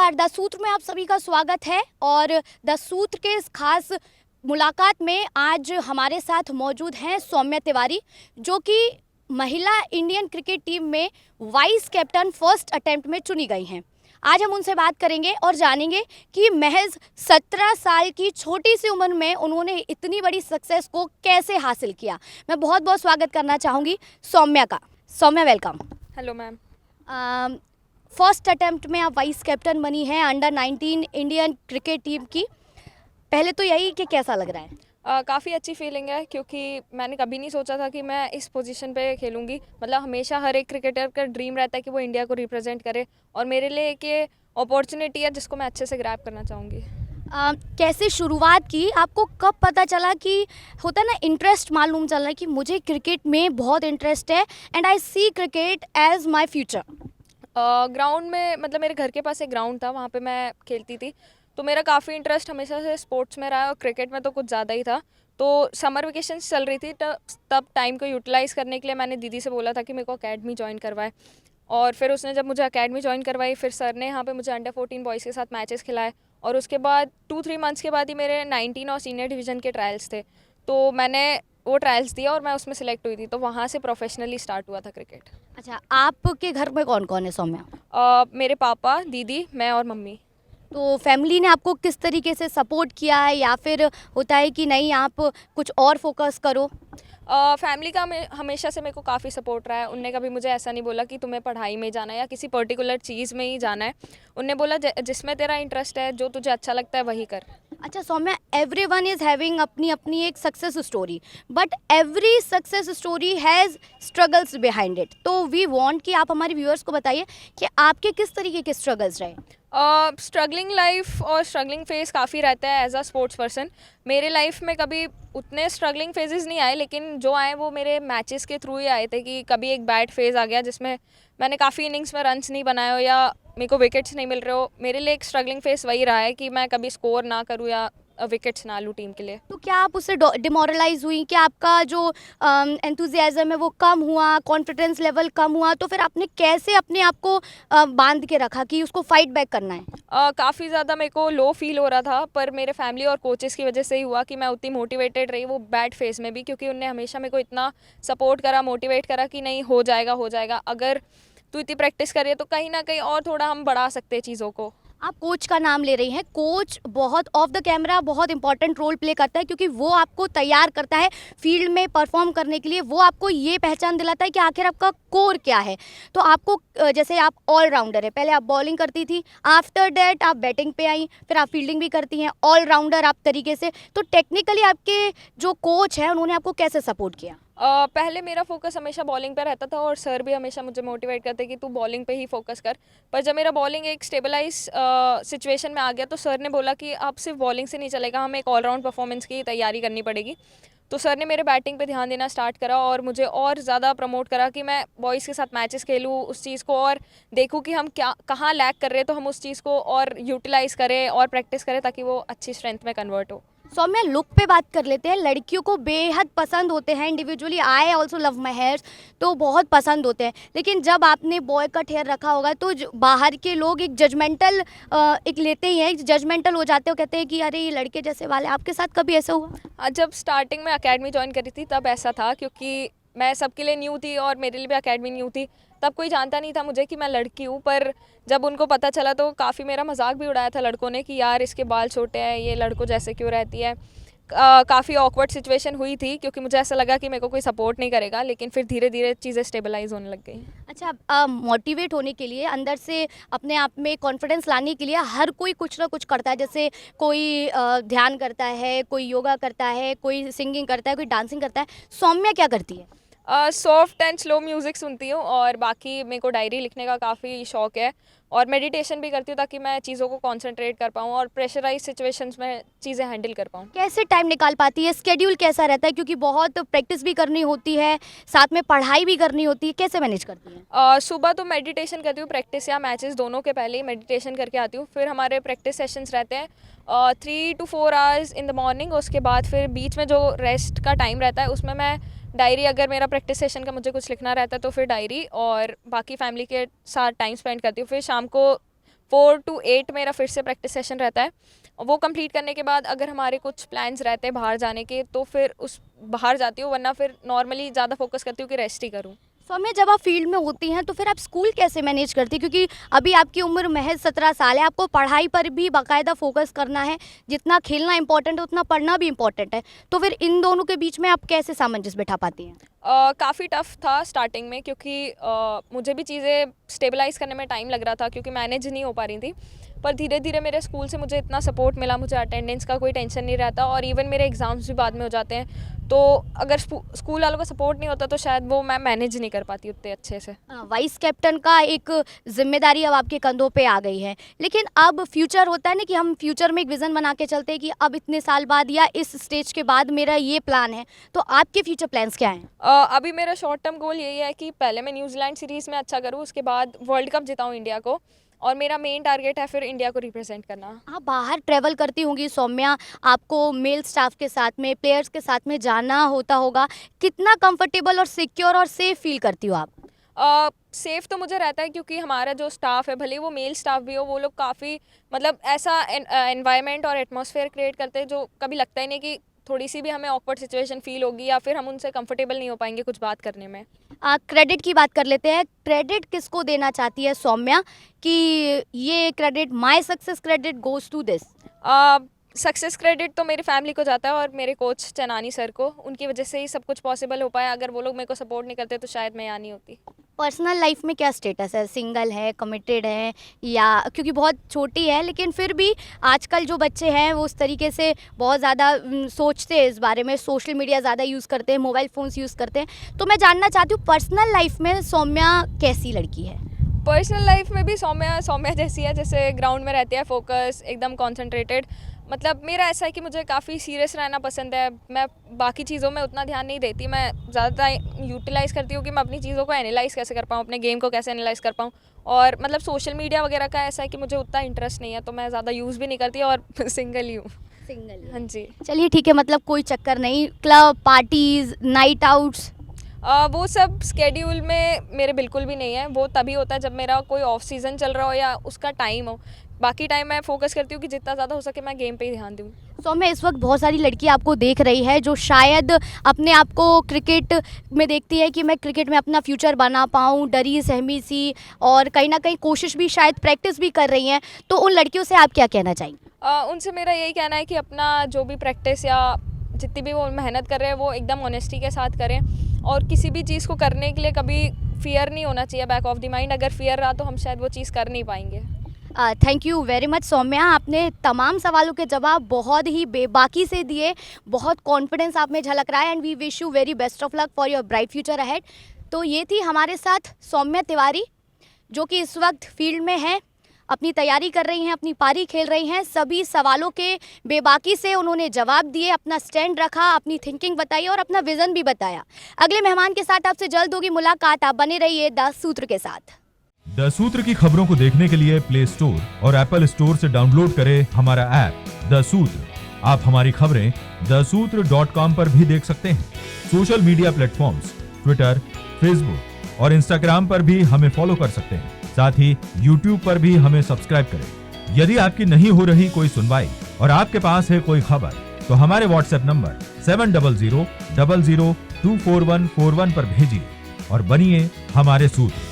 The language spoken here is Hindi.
नमस्कार, द सूत्र में आप सभी का स्वागत है। और द सूत्र के इस खास मुलाकात में आज हमारे साथ मौजूद हैं सौम्या तिवारी, जो कि महिला इंडियन क्रिकेट टीम में वाइस कैप्टन फर्स्ट अटेम्प्ट में चुनी गई हैं। आज हम उनसे बात करेंगे और जानेंगे कि महज 17 साल की छोटी सी उम्र में उन्होंने इतनी बड़ी सक्सेस को कैसे हासिल किया। मैं बहुत बहुत स्वागत करना चाहूँगी सौम्या का। Saumya, welcome. Hello ma'am. First attempt में आप वाइस कैप्टन बनी हैं अंडर 19 इंडियन क्रिकेट टीम की। पहले तो यही कि कैसा लग रहा है? काफ़ी अच्छी फीलिंग है, क्योंकि मैंने कभी नहीं सोचा था कि मैं इस पोजीशन पे खेलूँगी। मतलब हमेशा हर एक क्रिकेटर का ड्रीम रहता है कि वो इंडिया को रिप्रेजेंट करे, और मेरे लिए एक ये अपॉर्चुनिटी है जिसको मैं अच्छे से ग्रैब करना चाहूँगी। कैसे शुरुआत की? आपको कब पता चला कि होता है ना, इंटरेस्ट मालूम चल रहा है कि मुझे क्रिकेट में बहुत इंटरेस्ट है and I see cricket as my future? Ground में, मतलब मेरे घर के पास एक ग्राउंड था, वहाँ पे मैं खेलती थी, तो मेरा काफ़ी इंटरेस्ट हमेशा से स्पोर्ट्स में रहा है, और क्रिकेट में तो कुछ ज़्यादा ही था। तो समर वेकेशंस चल रही थी, तब टाइम को यूटिलाइज़ करने के लिए मैंने दीदी से बोला था कि मेरे को अकेडमी ज्वाइन करवाए। और फिर उसने जब मुझे अकेडमी ज्वाइन करवाई, फिर सर ने यहाँ पे मुझे अंडर 14 बॉयज़ के साथ मैचेस खिलाए, और उसके बाद 2-3 मंथ्स के बाद ही मेरे 19 और सीनियर डिवीज़न के ट्रायल्स थे। तो मैंने वो ट्रायल्स दिया और मैं उसमें सिलेक्ट हुई थी, तो वहाँ से प्रोफेशनली स्टार्ट हुआ था क्रिकेट। अच्छा, आपके घर में कौन कौन है सौम्या? मेरे पापा, दीदी, मैं और मम्मी। तो फैमिली ने आपको किस तरीके से सपोर्ट किया है, या फिर होता है कि नहीं आप कुछ और फोकस करो? फैमिली का हमेशा से मेरे को काफ़ी सपोर्ट रहा है। उनने कभी मुझे ऐसा नहीं बोला कि तुम्हें पढ़ाई में जाना है या किसी पर्टिकुलर चीज़ में ही जाना है। उनने बोला जिसमें तेरा इंटरेस्ट है, जो तुझे अच्छा लगता है वही कर। अच्छा सौम्या, एवरीवन इज हैविंग अपनी अपनी एक success story, but every success story has struggles behind it. तो वी वांट कि आप हमारे व्यूअर्स को बताइए कि आपके किस तरीके के स्ट्रगल्स रहे। स्ट्रगलिंग लाइफ और स्ट्रगलिंग फेज़ काफ़ी रहता है एज अ स्पोर्ट्स पर्सन। मेरे लाइफ में कभी उतने स्ट्रगलिंग फेजेस नहीं आए, लेकिन जो आए वो मेरे मैचेस के थ्रू ही आए थे। कि कभी एक बैड फेज़ आ गया जिसमें मैंने काफ़ी इनिंग्स में रन्स नहीं बनाए हो, या मेरे को विकेट्स नहीं मिल रहे हो। मेरे लिए एक स्ट्रगलिंग फेज़ वही रहा है कि मैं कभी स्कोर ना करूँ या विकेट्स ना लूँ टीम के लिए। तो क्या आप उससे डिमोरलाइज हुई कि आपका जो एंथुजियाज्म है वो कम हुआ, कॉन्फिडेंस लेवल कम हुआ? तो फिर आपने कैसे अपने आप को बांध के रखा कि उसको फाइट बैक करना है? काफ़ी ज़्यादा मेरे को लो फील हो रहा था, पर मेरे फैमिली और कोचेस की वजह से ही हुआ कि मैं उतनी मोटिवेटेड रही वो बैड फेज़ में भी, क्योंकि उनने हमेशा मेरे को इतना सपोर्ट करा, मोटिवेट करा कि नहीं, हो जाएगा हो जाएगा, अगर तू इतनी प्रैक्टिस करिए तो कहीं ना कहीं और थोड़ा हम बढ़ा सकते हैं चीज़ों को। आप कोच का नाम ले रही हैं। कोच बहुत ऑफ द कैमरा बहुत इंपॉर्टेंट रोल प्ले करता है, क्योंकि वो आपको तैयार करता है फील्ड में परफॉर्म करने के लिए। वो आपको ये पहचान दिलाता है कि आखिर आपका कोर क्या है। तो आपको जैसे आप ऑलराउंडर है, पहले आप बॉलिंग करती थी, आफ्टर दैट आप बैटिंग पे आई, फिर आप फील्डिंग भी करती हैं, ऑलराउंडर आप तरीके से। तो टेक्निकली आपके जो कोच है उन्होंने आपको कैसे सपोर्ट किया? पहले मेरा फोकस हमेशा बॉलिंग पे रहता था, और सर भी हमेशा मुझे मोटिवेट करते कि तू बॉलिंग पे ही फोकस कर। पर जब मेरा बॉलिंग एक स्टेबलाइज सिचुएशन में आ गया, तो सर ने बोला कि आप सिर्फ बॉलिंग से नहीं चलेगा, हमें एक ऑलराउंड परफॉर्मेंस की तैयारी करनी पड़ेगी। तो सर ने मेरे बैटिंग पे ध्यान देना स्टार्ट करा, और मुझे और ज़्यादा प्रमोट करा कि मैं बॉयज़ के साथ मैचेस खेलूँ, उस चीज़ को और देखूँ कि हम क्या कहाँ लैक कर रहे हैं, तो हम उस चीज़ को और यूटिलाइज़ करें और प्रैक्टिस करें, ताकि वो अच्छी स्ट्रेंथ में कन्वर्ट हो। सौम्या, लुक पे बात कर लेते हैं। लड़कियों को बेहद पसंद होते हैं individually, I also love my hairs, तो बहुत पसंद होते हैं। लेकिन जब आपने बॉय कट हेयर रखा होगा तो बाहर के लोग एक जजमेंटल एक लेते ही हैं, जजमेंटल हो जाते हो, कहते हैं कि अरे ये लड़के जैसे वाले। आपके साथ कभी ऐसा हुआ? जब स्टार्टिंग में अकेडमी ज्वाइन करी थी तब ऐसा था, क्योंकि मैं सबके लिए न्यू थी और मेरे लिए भी अकेडमी न्यू थी। तब कोई जानता नहीं था मुझे कि मैं लड़की हूँ, पर जब उनको पता चला तो काफ़ी मेरा मजाक भी उड़ाया था लड़कों ने कि यार इसके बाल छोटे हैं, ये लड़कों जैसे क्यों रहती है। काफ़ी ऑकवर्ड सिचुएशन हुई थी, क्योंकि मुझे ऐसा लगा कि मेरे को कोई सपोर्ट नहीं करेगा, लेकिन फिर धीरे धीरे चीज़ें स्टेबलाइज होने लग गई। अच्छा, मोटिवेट होने के लिए, अंदर से अपने आप में कॉन्फिडेंस लाने के लिए हर कोई कुछ ना कुछ करता है। जैसे कोई ध्यान करता है, कोई योगा करता है, कोई सिंगिंग करता है, कोई डांसिंग करता है। सौम्या क्या करती है? सॉफ्ट एंड स्लो म्यूज़िक सुनती हूँ, और बाकी मेरे को डायरी लिखने का काफ़ी शौक है, और मेडिटेशन भी करती हूँ ताकि मैं चीज़ों को कंसंट्रेट कर पाऊँ और प्रेशराइज सिचुएशंस में चीज़ें हैंडल कर पाऊँ। कैसे टाइम निकाल पाती है? स्केड्यूल कैसा रहता है? क्योंकि बहुत प्रैक्टिस भी करनी होती है, साथ में पढ़ाई भी करनी होती है। कैसे मैनेज करती है? सुबह तो मेडिटेशन करती हूँ, प्रैक्टिस या मैचेस दोनों के पहले ही मेडिटेशन करके आती हूँ। फिर हमारे प्रैक्टिस सेशंस रहते हैं 3 to 4 hours in the morning. उसके बाद फिर बीच में जो रेस्ट का टाइम रहता है उसमें मैं डायरी, अगर मेरा प्रैक्टिस सेशन का मुझे कुछ लिखना रहता है तो फिर डायरी, और बाकी फैमिली के साथ टाइम स्पेंड करती हूँ। फिर शाम को 4 to 8 मेरा फिर से प्रैक्टिस सेशन रहता है। वो कंप्लीट करने के बाद अगर हमारे कुछ प्लान्स रहते हैं बाहर जाने के तो फिर उस बाहर जाती हूँ, वरना फिर नॉर्मली ज़्यादा फोकस करती हूँ कि रेस्ट ही करूँ। सौम्या, जब आप फील्ड में होती हैं तो फिर आप स्कूल कैसे मैनेज करती हैं, क्योंकि अभी आपकी उम्र महज 17 साल है, आपको पढ़ाई पर भी बाकायदा फोकस करना है, जितना खेलना इंपॉर्टेंट है उतना पढ़ना भी इंपॉर्टेंट है, तो फिर इन दोनों के बीच में आप कैसे सामंजस्य बिठा पाती हैं? काफ़ी टफ था स्टार्टिंग में, क्योंकि मुझे भी चीज़ें स्टेबलाइज़ करने में टाइम लग रहा था क्योंकि मैनेज नहीं हो पा रही थी। पर धीरे धीरे मेरे स्कूल से मुझे इतना सपोर्ट मिला, मुझे अटेंडेंस का कोई टेंशन नहीं रहता और इवन मेरे एग्ज़ाम्स भी बाद में हो जाते हैं। तो अगर स्कूल वालों का सपोर्ट नहीं होता तो शायद वो मैं मैनेज नहीं कर पाती उतने अच्छे से। वाइस कैप्टन का एक जिम्मेदारी अब आपके कंधों पे आ गई है, लेकिन अब फ्यूचर होता है ना कि हम फ्यूचर में एक विज़न बना के चलते हैं कि अब इतने साल बाद या इस स्टेज के बाद मेरा ये प्लान है, तो आपके फ्यूचर प्लान्स क्या हैं? अभी मेरा शॉर्ट टर्म गोल यही है कि पहले मैं न्यूजीलैंड सीरीज़ में अच्छा करूँ, उसके बाद वर्ल्ड कप जिताऊँ इंडिया को, और मेरा मेन टारगेट है फिर इंडिया को रिप्रेजेंट करना। आप बाहर ट्रैवल करती होंगी सौम्या, आपको मेल स्टाफ के साथ में, प्लेयर्स के साथ में जाना होता होगा, कितना कंफर्टेबल और सिक्योर और सेफ फील करती हो आप? सेफ़ तो मुझे रहता है क्योंकि हमारा जो स्टाफ है, भले ही वो मेल स्टाफ भी हो, वो लोग काफ़ी मतलब ऐसा एनवायरनमेंट और एटमॉस्फेयर क्रिएट करते हैं जो कभी लगता ही नहीं कि थोड़ी सी भी हमें ऑकवर्ड सिचुएशन फील होगी या फिर हम उनसे कंफर्टेबल नहीं हो पाएंगे कुछ बात करने में। क्रेडिट की बात कर लेते हैं। क्रेडिट किसको देना चाहती है सौम्या कि ये credit, my success credit goes to this? Success credit तो मेरी फैमिली को जाता है और मेरे कोच चनानी सर को, उनकी वजह से ही सब कुछ पॉसिबल हो पाया। अगर वो लोग मेरे को सपोर्ट नहीं करते तो शायद मैं यहाँ नहीं होती। पर्सनल लाइफ में क्या स्टेटस है? सिंगल है, कमिटेड है, या क्योंकि बहुत छोटी है लेकिन फिर भी आजकल जो बच्चे हैं वो उस तरीके से बहुत ज़्यादा सोचते हैं इस बारे में, सोशल मीडिया ज़्यादा यूज़ करते हैं, मोबाइल फ़ोन्स यूज़ करते हैं, तो मैं जानना चाहती हूँ पर्सनल लाइफ में सौम्या कैसी लड़की है? पर्सनल लाइफ में भी सौम्या जैसी है, जैसे ग्राउंड में रहती है, फोकस एकदम कॉन्सेंट्रेटेड। मतलब मेरा ऐसा है कि मुझे काफ़ी सीरियस रहना पसंद है। मैं बाकी चीज़ों में उतना ध्यान नहीं देती, मैं ज़्यादातर यूटिलाइज़ करती हूँ कि मैं अपनी चीज़ों को एनालाइज़ कैसे कर पाऊँ, अपने गेम को कैसे एनालाइज़ कर पाऊँ। और मतलब सोशल मीडिया वगैरह का ऐसा है कि मुझे उतना इंटरेस्ट नहीं है, तो मैं ज़्यादा यूज़ भी नहीं करती और सिंगल ही हूँ। सिंगल? हाँ जी। चलिए ठीक है, मतलब कोई चक्कर नहीं। Club, parties, night outs? वो सब स्केड्यूल में मेरे बिल्कुल भी नहीं है। वो तभी होता है जब मेरा कोई ऑफ सीज़न चल रहा हो या उसका टाइम हो। बाकी टाइम मैं फोकस करती हूँ कि जितना ज़्यादा हो सके मैं गेम पे ही ध्यान दूँ। सौम्या, इस वक्त बहुत सारी लड़की आपको देख रही है जो शायद अपने आप को क्रिकेट में देखती है कि मैं क्रिकेट में अपना फ्यूचर बना पाऊँ, डरी सहमी सी, और कहीं ना कहीं कोशिश भी, शायद प्रैक्टिस भी कर रही हैं, तो उन लड़कियों से आप क्या कहना चाहेंगे? उनसे मेरा यही कहना है कि अपना जो भी प्रैक्टिस या जितनी भी वो मेहनत कर रहे हैं वो एकदम ऑनेस्टी के साथ करें, और किसी भी चीज़ को करने के लिए कभी फियर नहीं होना चाहिए बैक ऑफ द माइंड। अगर फियर रहा तो हम शायद वो चीज़ कर नहीं पाएंगे। Thank you very much Saumya, आपने तमाम सवालों के जवाब बहुत ही बेबाकी से दिए, बहुत कॉन्फिडेंस आप में झलक रहा है, and we wish you very best of luck for your bright future ahead. तो ये थी हमारे साथ सौम्या तिवारी, जो कि इस वक्त फील्ड में हैं, अपनी तैयारी कर रही हैं, अपनी पारी खेल रही हैं। सभी सवालों के बेबाकी से उन्होंने जवाब दिए, अपना स्टैंड रखा, अपनी थिंकिंग बताई और अपना विज़न भी बताया। अगले मेहमान के साथ आपसे जल्द होगी मुलाकात, आप बने रहिए द सूत्र के साथ। द सूत्र की खबरों को देखने के लिए प्ले स्टोर और एप्पल स्टोर से डाउनलोड करें हमारा ऐप द सूत्र। आप हमारी खबरें theसूत्र.com पर भी देख सकते हैं। Social media platforms Twitter, Facebook और इंस्टाग्राम पर भी हमें फॉलो कर सकते हैं। साथ ही यूट्यूब पर भी हमें सब्सक्राइब करें। यदि आपकी नहीं हो रही कोई सुनवाई और आपके पास है कोई खबर, तो हमारे व्हाट्सएप नंबर 700000244141 पर भेजिए और बनिए हमारे सूत्र।